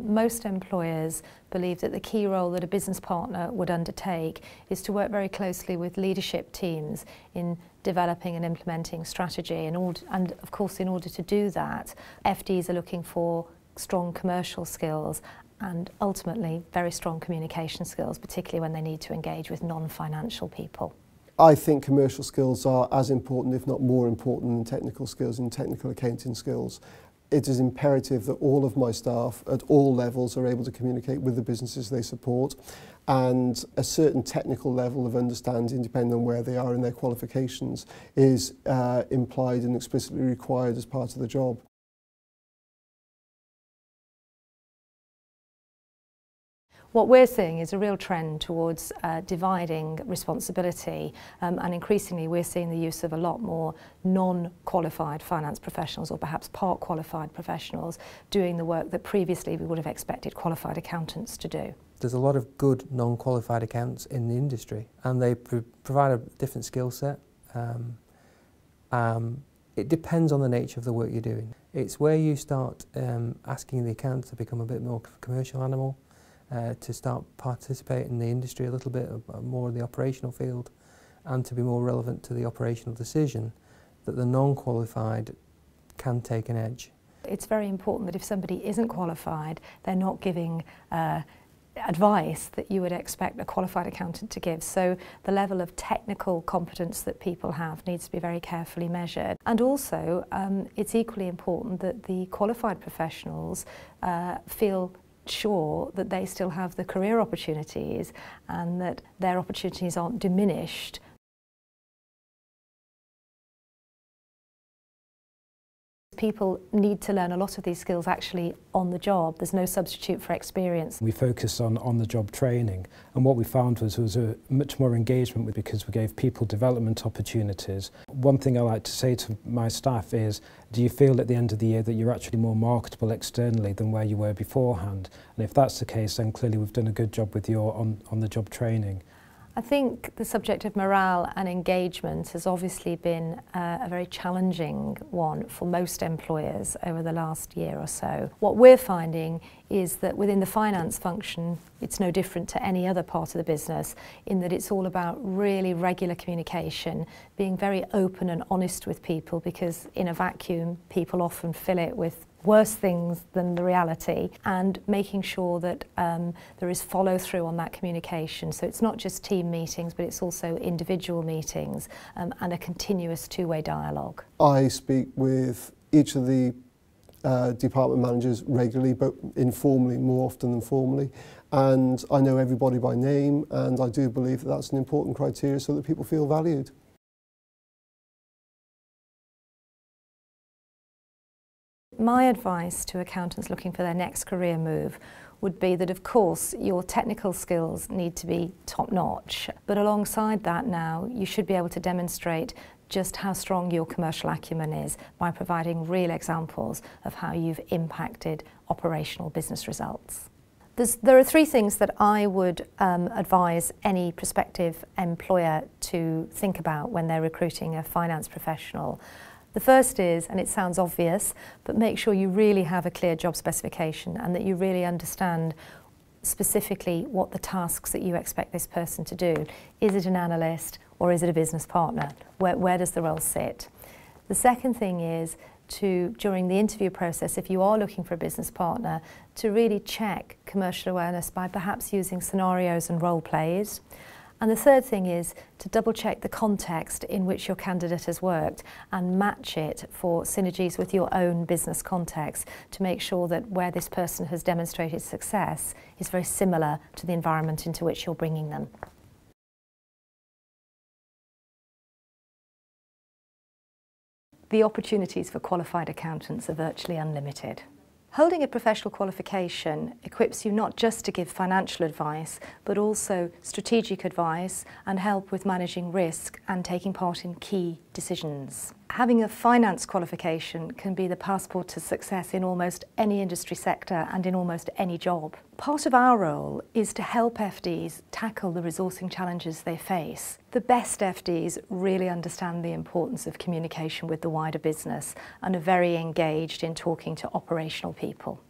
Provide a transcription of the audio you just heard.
Most employers believe that the key role that a business partner would undertake is to work very closely with leadership teams in developing and implementing strategy. And of course, in order to do that, FDs are looking for strong commercial skills and ultimately very strong communication skills, particularly when they need to engage with non-financial people. I think commercial skills are as important, if not more important, than technical skills and technical accounting skills. It is imperative that all of my staff at all levels are able to communicate with the businesses they support, and a certain technical level of understanding, depending on where they are in their qualifications, is implied and explicitly required as part of the job. What we're seeing is a real trend towards dividing responsibility, and increasingly we're seeing the use of a lot more non-qualified finance professionals, or perhaps part-qualified professionals, doing the work that previously we would have expected qualified accountants to do. There's a lot of good non-qualified accountants in the industry, and they provide a different skill set. It depends on the nature of the work you're doing. It's where you start asking the accountant to become a bit more commercial animal, to start participating in the industry a little bit more in the operational field, and to be more relevant to the operational decision, that the non-qualified can take an edge. It's very important that if somebody isn't qualified, they're not giving advice that you would expect a qualified accountant to give. So the level of technical competence that people have needs to be very carefully measured. And also, it's equally important that the qualified professionals feel sure that they still have the career opportunities and that their opportunities aren't diminished. People need to learn a lot of these skills actually on the job. There's no substitute for experience. We focused on the job training, and what we found was a much more engagement with, because we gave people development opportunities. One thing I like to say to my staff is, do you feel at the end of the year that you're actually more marketable externally than where you were beforehand? And if that's the case, then clearly we've done a good job with your on the job training. I think the subject of morale and engagement has obviously been a very challenging one for most employers over the last year or so. What we're finding is that within the finance function, it's no different to any other part of the business, in that it's all about really regular communication, being very open and honest with people, because in a vacuum, people often fill it with worse things than the reality, and making sure that there is follow through on that communication. So it's not just team meetings, but it's also individual meetings, and a continuous two-way dialogue. I speak with each of the department managers regularly, but informally more often than formally, and I know everybody by name, and I do believe that that's an important criteria so that people feel valued. My advice to accountants looking for their next career move would be that, of course, your technical skills need to be top-notch, but alongside that now, you should be able to demonstrate just how strong your commercial acumen is by providing real examples of how you've impacted operational business results. There are three things that I would advise any prospective employer to think about when they're recruiting a finance professional. The first is, and it sounds obvious, but make sure you really have a clear job specification and that you really understand specifically what the tasks that you expect this person to do. Is it an analyst or is it a business partner? Where does the role sit? The second thing is to, during the interview process, if you are looking for a business partner, to really check commercial awareness by perhaps using scenarios and role plays. And the third thing is to double check the context in which your candidate has worked and match it for synergies with your own business context, to make sure that where this person has demonstrated success is very similar to the environment into which you're bringing them. The opportunities for qualified accountants are virtually unlimited. Holding a professional qualification equips you not just to give financial advice, but also strategic advice and help with managing risk and taking part in key decisions. Having a finance qualification can be the passport to success in almost any industry sector and in almost any job. Part of our role is to help FDs tackle the resourcing challenges they face. The best FDs really understand the importance of communication with the wider business and are very engaged in talking to operational people.